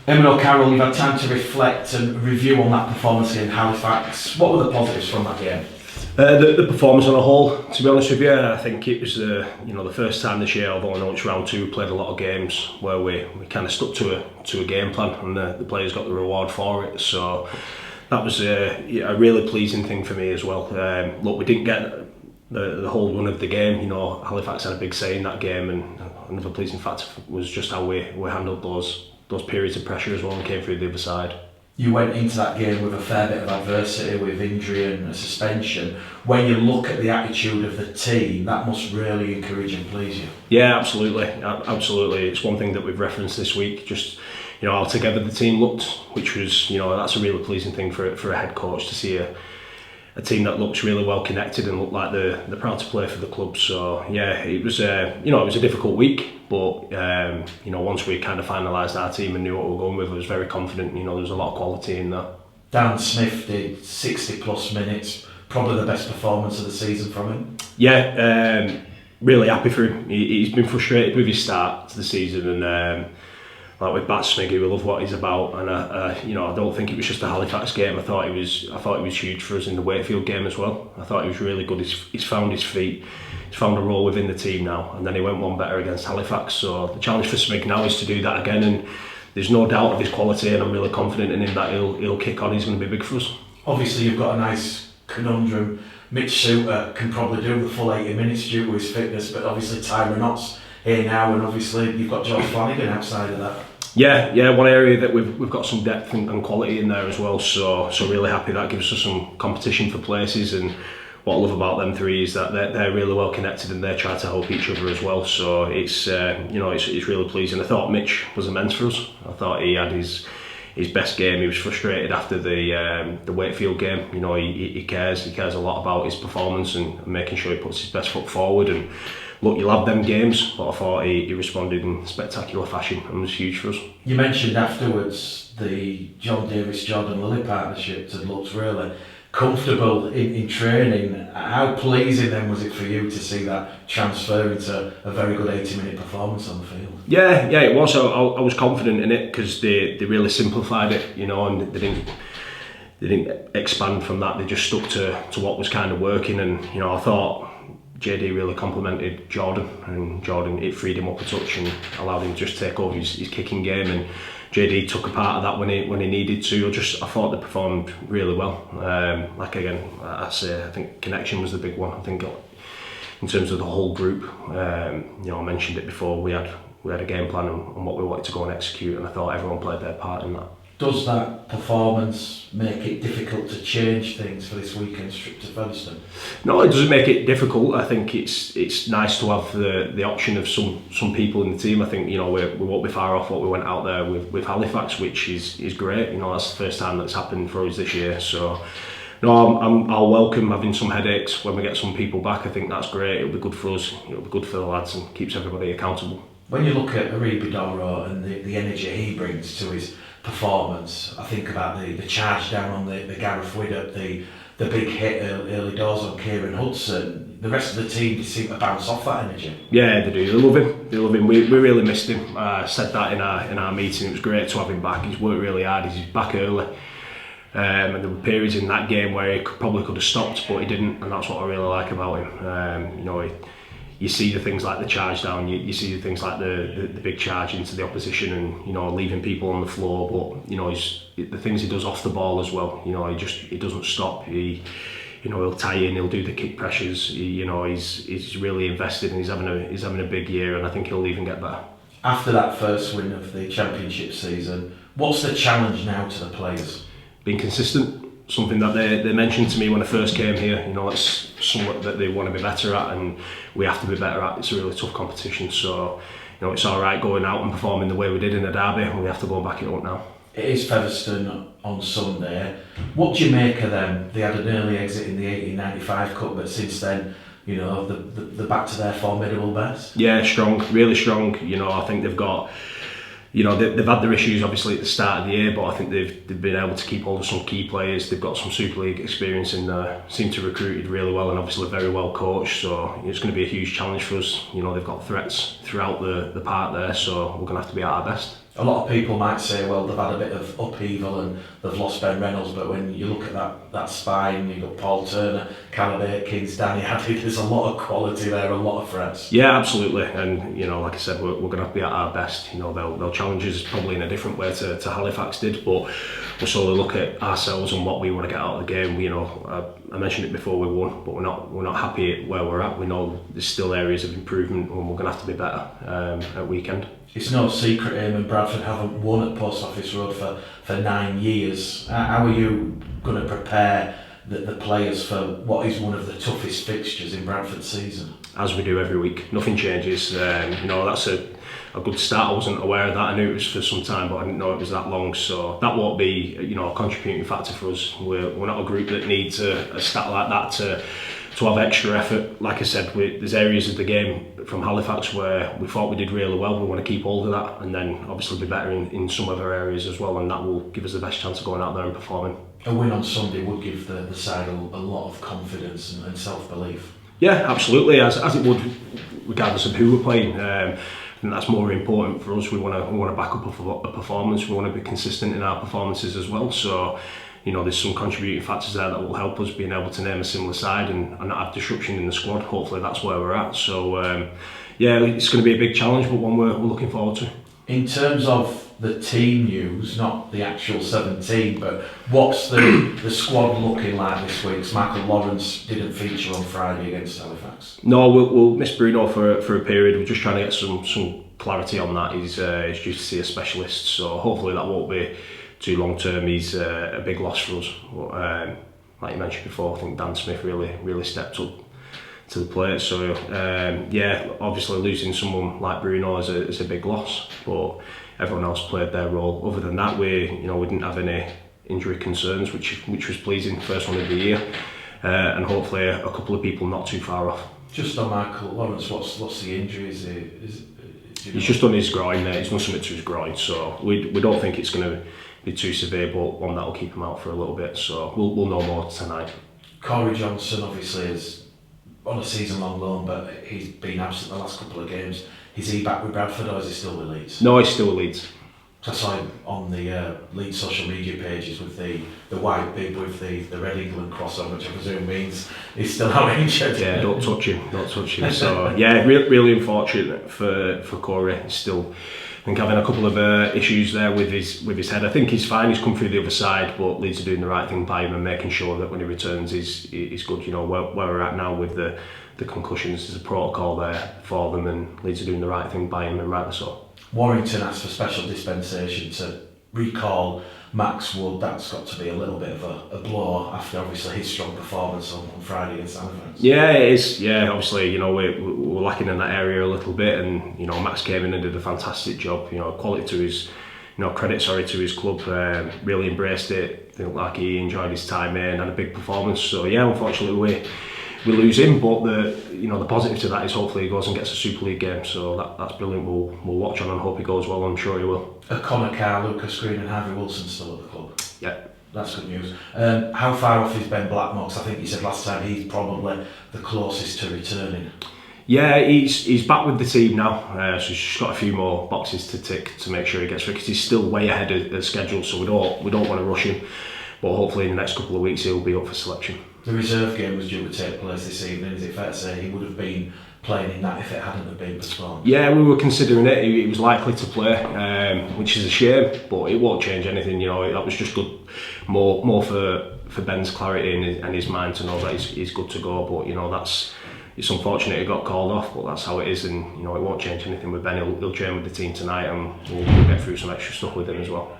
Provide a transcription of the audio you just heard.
Eamon O'Carroll, you've had time to reflect and review on that performance in Halifax. What were the positives from that game? The performance on a whole, to be honest with you, I think it was the first time this year, although I know it's round two, we played a lot of games where we kind of stuck to a game plan, and the players got the reward for it. So that was a really pleasing thing for me as well. Look, we didn't get the whole run of the game. Halifax had a big say in that game, and another pleasing fact was just how we handled those periods of pressure as well and came through the other side. You went into that game with a fair bit of adversity, with injury and a suspension. When you look at the attitude of the team, that must really encourage and please you. Yeah, absolutely. It's one thing that we've referenced this week. Just how together the team looked, which was that's a really pleasing thing for a head coach to see a team that looks really well connected and look like they're proud to play for the club. So yeah, it was it was a difficult week, but once we kind of finalised our team and knew what we were going with, I was very confident. There was a lot of quality in there. Dan Smith did 60 plus minutes, probably the best performance of the season from him. Yeah, really happy for him. He's been frustrated with his start to the season, and like with Bat Smiggy, we love what he's about, and I don't think it was just a Halifax game. I thought he was huge for us in the Wakefield game as well. I thought he was really good. He's found his feet. He's found a role within the team now, and then he went one better against Halifax. So the challenge for Smig now is to do that again, and there's no doubt of his quality, and I'm really confident in him that he'll kick on. He's going to be big for us. Obviously, you've got a nice conundrum. Mitch Suter can probably do the full 80 minutes due to his fitness, but obviously Tyron Ott's here now, and obviously you've got George Flanagan outside of that. Yeah, one area that we've got some depth and quality in there as well. So really happy that gives us some competition for places. And what I love about them three is that they're really well connected and they try to help each other as well. So it's really pleasing. I thought Mitch was immense for us. I thought he had his best game. He was frustrated after the Wakefield game. He cares a lot about his performance and making sure he puts his best foot forward. And look, you'll have them games, but I thought he responded in spectacular fashion and was huge for us. You mentioned afterwards the John Davis-Jordan Lilly partnership had looked really comfortable in training. How pleasing then was it for you to see that transfer into a very good 80-minute performance on the field? Yeah, it was. I was confident in it because they really simplified it, and they didn't expand from that. They just stuck to what was kind of working, and I thought JD really complimented Jordan, and Jordan, it freed him up a touch and allowed him to just take over his kicking game, and JD took a part of that when he needed to. I thought they performed really well. I think connection was the big one. I think in terms of the whole group, I mentioned it before, we had a game plan on what we wanted to go and execute, and I thought everyone played their part in that. Does that performance make it difficult to change things for this weekend's trip to Featherstone? No, it doesn't make it difficult. I think it's nice to have the option of some people in the team. I think we won't be far off what we went out there with Halifax, which is great. That's the first time that's happened for us this year. So no, I'll welcome having some headaches when we get some people back. I think that's great. It'll be good for us. It'll be good for the lads and keeps everybody accountable. When you look at Aribi Doro and the energy he brings to his performance, I think about the charge down on the Gareth Widdop, the big hit early doors on Kieran Hudson. The rest of the team seem to bounce off that energy. Yeah, they do. They love him. We really missed him. I said that in our meeting. It was great to have him back. He's worked really hard. He's back early. And there were periods in that game where he probably could have stopped, but he didn't, and that's what I really like about him. You see the things like the charge down, you see the things like the big charge into the opposition, and leaving people on the floor. But the things he does off the ball as well. He doesn't stop. He'll tie in. He'll do the kick pressures. He's really invested, and he's having a big year, and I think he'll even get better. After that first win of the championship season, what's the challenge now to the players? Being consistent. Something that they mentioned to me when I first came here. It's something that they want to be better at, and we have to be better at. It's a really tough competition, so it's all right going out and performing the way we did in the derby, and we have to go and back it up now. It is Featherstone on Sunday. What do you make of them? They had an early exit in the 1895 Cup, but since then, they're back to their formidable best. Yeah, strong, really strong. I think they've got. They've had their issues obviously at the start of the year, but I think they've been able to keep hold of some key players. They've got some Super League experience in there, seem to recruited really well, and obviously very well coached, so it's going to be a huge challenge for us. They've got threats throughout the park there, so we're going to have to be at our best. A lot of people might say, well, they've had a bit of upheaval and they've lost Ben Reynolds, but when you look at that spine, you've got Paul Turner, Callum Atkins, Danny Hadley, there's a lot of quality there, a lot of threats. Yeah, absolutely. And, like I said, we're going to have to be at our best. They'll challenge us probably in a different way to Halifax did, but we'll slowly look at ourselves and what we want to get out of the game. I mentioned it before, we won, but we're not happy where we're at. We know there's still areas of improvement and we're going to have to be better at weekend. It's no secret, Eamon, Bradford haven't won at Post Office Road for 9 years. How are you going to prepare the players for what is one of the toughest fixtures in Bradford's season? As we do every week, nothing changes. That's a good start. I wasn't aware of that. I knew it was for some time, but I didn't know it was that long. So that won't be, a contributing factor for us. We're not a group that needs a stat like that to have extra effort. Like I said, there's areas of the game from Halifax where we thought we did really well. We want to keep hold of that, and then obviously be better in some other areas as well, and that will give us the best chance of going out there and performing. A win on Sunday would give the side a lot of confidence and self-belief. Yeah, absolutely, as it would regardless of who we're playing. And that's more important for us. We want to back up a performance. We want to be consistent in our performances as well. So, there's some contributing factors there that will help us being able to name a similar side and not have disruption in the squad. Hopefully that's where we're at. So, it's going to be a big challenge, but one we're looking forward to. In terms of the team news, not the actual 17, but what's the squad looking like this week? Michael Lawrence didn't feature on Friday against Halifax. No, we'll miss Bruno for a period. We're just trying to get some clarity on that. He's due to see a specialist, so hopefully that won't be too long term. He's a big loss for us. Like you mentioned before, I think Dan Smith really stepped up to the plate. So obviously losing someone like Bruno is a big loss, but everyone else played their role. Other than that, we didn't have any injury concerns, which was pleasing. First one of the year, and hopefully a couple of people not too far off. Just on Michael Lawrence, what's the injury? He's just done his groin there. He's done something to his groin, so we don't think it's going to be too severe, but one that'll keep him out for a little bit. So we'll know more tonight. Corey Johnson obviously is on a season-long loan, but he's been absent the last couple of games. Is he back with Bradford or is he still with Leeds? No, he's still with Leeds. I saw him on the Leeds social media pages with the white bib with the Red England cross on, which I presume means he's still out injured. Yeah, don't touch him. So yeah, really unfortunate for Corey. He's still, I think, having a couple of issues there with his head. I think he's fine. He's come through the other side, but Leeds are doing the right thing by him and making sure that when he returns, he's good. Where we're at now with the concussions, there's a protocol there for them, and Leeds are doing the right thing by him, and rightly so. Warrington asked for special dispensation to recall Max Wood. That's got to be a little bit of a blow after obviously his strong performance on Friday against Halifax. Yeah, it is. Yeah, obviously, we're lacking in that area a little bit, and Max came in and did a fantastic job. Quality to his, credit to his club. Really embraced it. I think like he enjoyed his time here and had a big performance. So yeah, unfortunately we lose him, but the positive to that is hopefully he goes and gets a Super League game. So that's brilliant. We'll watch on and hope he goes well. I'm sure he will. Connor Carr, Lucas Green, and Harvey Wilson still at the club. Yeah. That's good news. How far off is Ben Blackmore? Because I think you said last time he's probably the closest to returning. Yeah, he's back with the team now, so he's just got a few more boxes to tick to make sure he gets fit, because he's still way ahead of schedule, so we don't want to rush him. But hopefully in the next couple of weeks he'll be up for selection. The reserve game was due to take place this evening. Is it fair to say he would have been playing in that if it hadn't have been postponed? Yeah, we were considering it. He was likely to play, which is a shame, but it won't change anything. That was just good, more for Ben's clarity and his mind to know that he's good to go. But it's unfortunate he got called off, but that's how it is, and it won't change anything with Ben. He'll train with the team tonight, and we'll get through some extra stuff with him as well.